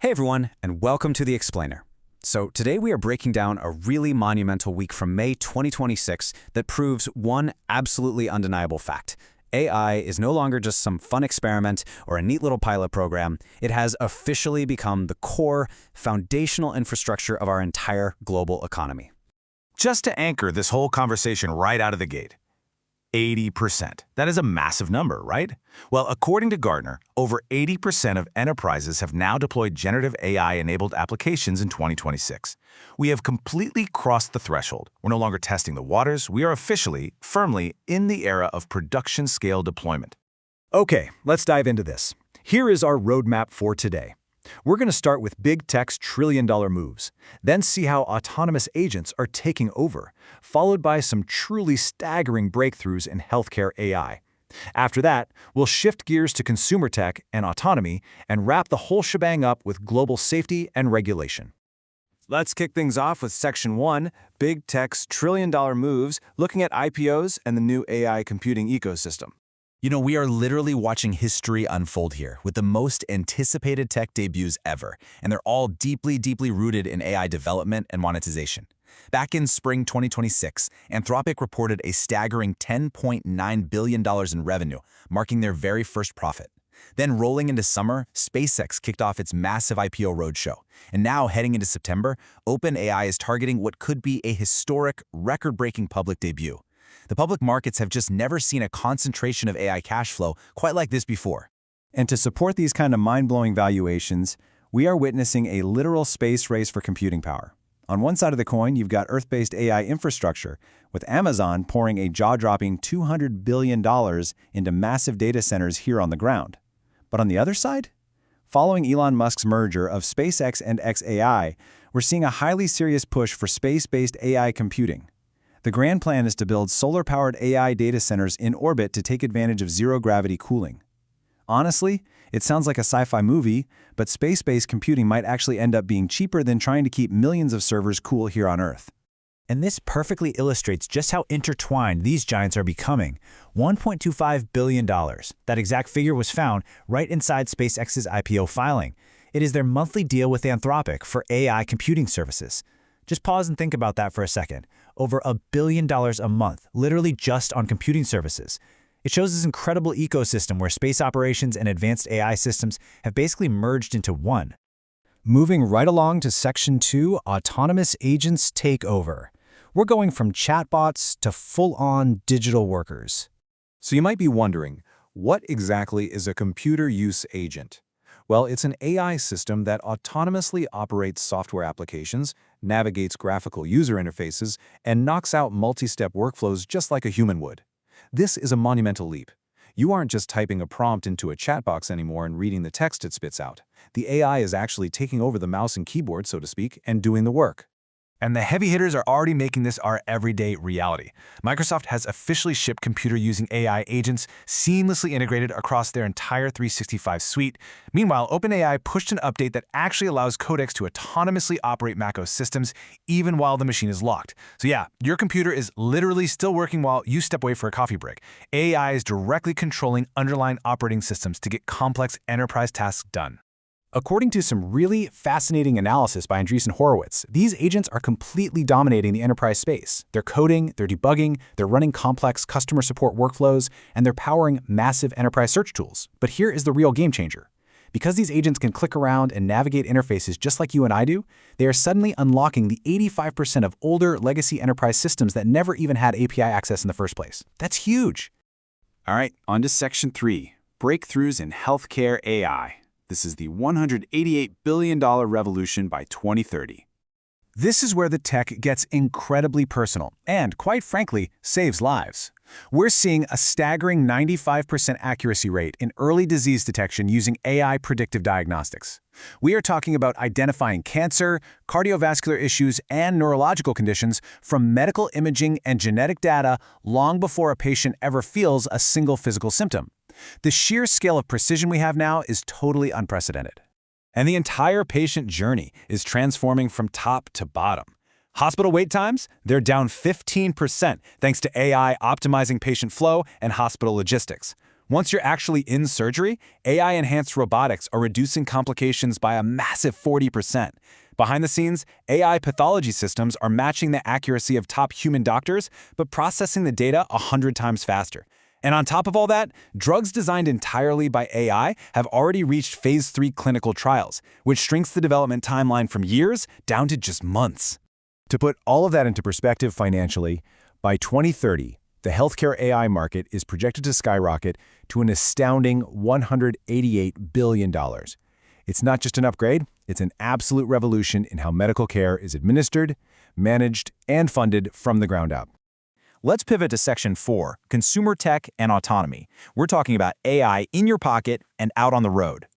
Hey everyone, and welcome to The Explainer. So today we are breaking down a really monumental week from May 2026 that proves one absolutely undeniable fact. AI is no longer just some fun experiment or a neat little pilot program. It has officially become the core, foundational infrastructure of our entire global economy. Just to anchor this whole conversation right out of the gate, 80%. That is a massive number, right? Well, according to Gartner, over 80% of enterprises have now deployed generative AI-enabled applications in 2026. We have completely crossed the threshold. We're no longer testing the waters. We are officially, firmly, in the era of production-scale deployment. Okay, let's dive into this. Here is our roadmap for today. We're going to start with big tech's trillion-dollar moves, then see how autonomous agents are taking over, followed by some truly staggering breakthroughs in healthcare AI. After that, we'll shift gears to consumer tech and autonomy and wrap the whole shebang up with global safety and regulation. Let's kick things off with Section 1, Big Tech's trillion-dollar moves, looking at IPOs and the new AI computing ecosystem. You know, we are literally watching history unfold here with the most anticipated tech debuts ever, and they're all deeply, deeply rooted in AI development and monetization. Back in spring 2026, Anthropic reported a staggering $10.9 billion in revenue, marking their very first profit. Then rolling into summer, SpaceX kicked off its massive IPO roadshow. And now, heading into September, OpenAI is targeting what could be a historic, record-breaking public debut. The public markets have just never seen a concentration of AI cash flow quite like this before. And to support these kind of mind-blowing valuations, we are witnessing a literal space race for computing power. On one side of the coin, you've got Earth-based AI infrastructure, with Amazon pouring a jaw-dropping $200 billion into massive data centers here on the ground. But on the other side, following Elon Musk's merger of SpaceX and xAI, we're seeing a highly serious push for space-based AI computing. The grand plan is to build solar-powered AI data centers in orbit to take advantage of zero-gravity cooling. Honestly, it sounds like a sci-fi movie, but space-based computing might actually end up being cheaper than trying to keep millions of servers cool here on Earth. And this perfectly illustrates just how intertwined these giants are becoming. $1.25 billion. That exact figure was found right inside SpaceX's IPO filing. It is their monthly deal with Anthropic for AI computing services. Just pause and think about that for a second. Over $1 billion a month, literally just on computing services. It shows this incredible ecosystem where space operations and advanced AI systems have basically merged into one. Moving right along to Section 2, Autonomous Agents Take Over. We're going from chatbots to full-on digital workers. So you might be wondering, what exactly is a computer use agent? Well, it's an AI system that autonomously operates software applications, navigates graphical user interfaces, and knocks out multi-step workflows just like a human would. This is a monumental leap. You aren't just typing a prompt into a chat box anymore and reading the text it spits out. The AI is actually taking over the mouse and keyboard, so to speak, and doing the work. And the heavy hitters are already making this our everyday reality. Microsoft has officially shipped computer-using AI agents seamlessly integrated across their entire 365 suite. Meanwhile, OpenAI pushed an update that actually allows Codex to autonomously operate macOS systems even while the machine is locked. So yeah, your computer is literally still working while you step away for a coffee break. AI is directly controlling underlying operating systems to get complex enterprise tasks done. According to some really fascinating analysis by Andreessen Horowitz, these agents are completely dominating the enterprise space. They're coding, they're debugging, they're running complex customer support workflows, and they're powering massive enterprise search tools. But here is the real game changer. Because these agents can click around and navigate interfaces just like you and I do, they are suddenly unlocking the 85% of older legacy enterprise systems that never even had API access in the first place. That's huge. All right, on to Section 3, Breakthroughs in Healthcare AI. This is the $188 billion revolution by 2030. This is where the tech gets incredibly personal and, quite frankly, saves lives. We're seeing a staggering 95% accuracy rate in early disease detection using AI predictive diagnostics. We are talking about identifying cancer, cardiovascular issues, and neurological conditions from medical imaging and genetic data long before a patient ever feels a single physical symptom. The sheer scale of precision we have now is totally unprecedented. And the entire patient journey is transforming from top to bottom. Hospital wait times, they're down 15% thanks to AI optimizing patient flow and hospital logistics. Once you're actually in surgery, AI-enhanced robotics are reducing complications by a massive 40%. Behind the scenes, AI pathology systems are matching the accuracy of top human doctors, but processing the data 100 times faster. And on top of all that, drugs designed entirely by AI have already reached phase 3 clinical trials, which shrinks the development timeline from years down to just months. To put all of that into perspective financially, by 2030, the healthcare AI market is projected to skyrocket to an astounding $188 billion. It's not just an upgrade, it's an absolute revolution in how medical care is administered, managed, and funded from the ground up. Let's pivot to Section 4, Consumer Tech and Autonomy. We're talking about AI in your pocket and out on the road.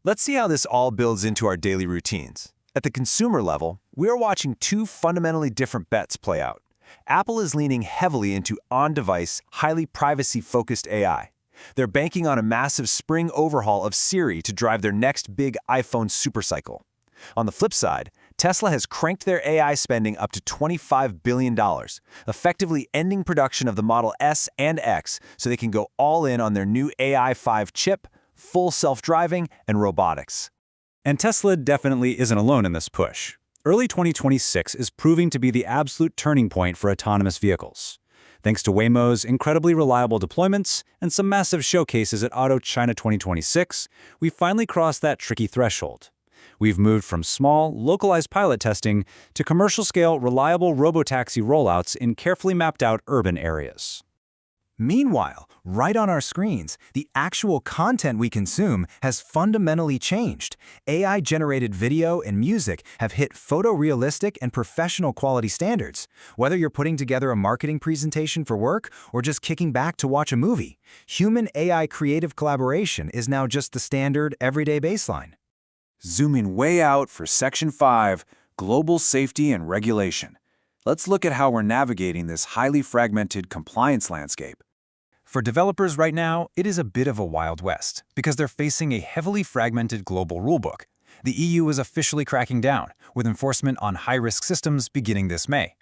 Let's see how this all builds into our daily routines. At the consumer level, we are watching two fundamentally different bets play out. Apple is leaning heavily into on-device, highly privacy-focused AI. They're banking on a massive spring overhaul of Siri to drive their next big iPhone supercycle. On the flip side, Tesla has cranked their AI spending up to $25 billion, effectively ending production of the Model S and X so they can go all in on their new AI 5 chip, full self-driving, and robotics. And Tesla definitely isn't alone in this push. Early 2026 is proving to be the absolute turning point for autonomous vehicles. Thanks to Waymo's incredibly reliable deployments and some massive showcases at Auto China 2026, we finally crossed that tricky threshold. We've moved from small, localized pilot testing to commercial-scale, reliable robotaxi rollouts in carefully mapped-out urban areas. Meanwhile, right on our screens, the actual content we consume has fundamentally changed. AI-generated video and music have hit photorealistic and professional quality standards. Whether you're putting together a marketing presentation for work or just kicking back to watch a movie, human-AI creative collaboration is now just the standard, everyday baseline. Zooming way out for Section 5, Global Safety and Regulation. Let's look at how we're navigating this highly fragmented compliance landscape. For developers right now, it is a bit of a Wild West because they're facing a heavily fragmented global rulebook. The EU is officially cracking down, with enforcement on high-risk systems beginning this May.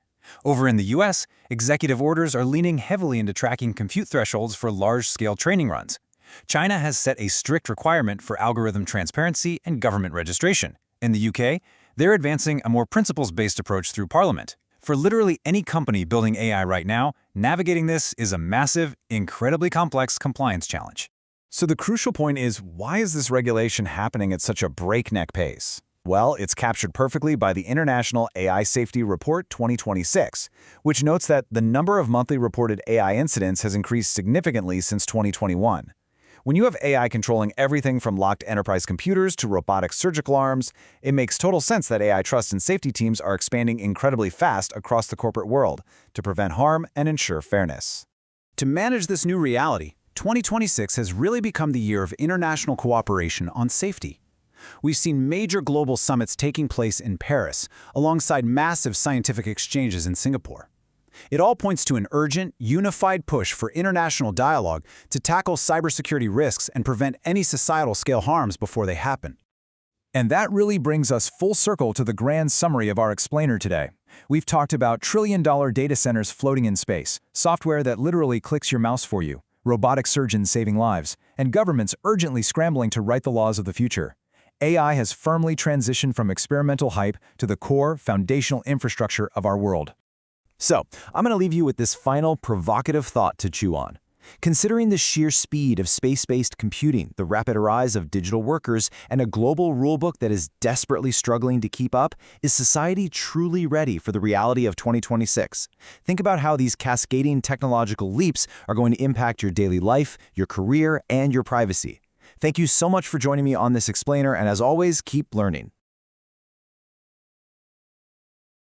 Over in the US, executive orders are leaning heavily into tracking compute thresholds for large-scale training runs. China has set a strict requirement for algorithm transparency and government registration. In the UK, they're advancing a more principles-based approach through Parliament. For literally any company building AI right now, navigating this is a massive, incredibly complex compliance challenge. So the crucial point is, why is this regulation happening at such a breakneck pace? Well, it's captured perfectly by the International AI Safety Report 2026, which notes that the number of monthly reported AI incidents has increased significantly since 2021. When you have AI controlling everything from locked enterprise computers to robotic surgical arms, it makes total sense that AI trust and safety teams are expanding incredibly fast across the corporate world to prevent harm and ensure fairness. To manage this new reality, 2026 has really become the year of international cooperation on safety. We've seen major global summits taking place in Paris, alongside massive scientific exchanges in Singapore. It all points to an urgent, unified push for international dialogue to tackle cybersecurity risks and prevent any societal-scale harms before they happen. And that really brings us full circle to the grand summary of our explainer today. We've talked about trillion-dollar data centers floating in space, software that literally clicks your mouse for you, robotic surgeons saving lives, and governments urgently scrambling to write the laws of the future. AI has firmly transitioned from experimental hype to the core, foundational infrastructure of our world. So, I'm going to leave you with this final provocative thought to chew on. Considering the sheer speed of space-based computing, the rapid rise of digital workers, and a global rulebook that is desperately struggling to keep up, is society truly ready for the reality of 2026? Think about how these cascading technological leaps are going to impact your daily life, your career, and your privacy. Thank you so much for joining me on this explainer, and as always, keep learning.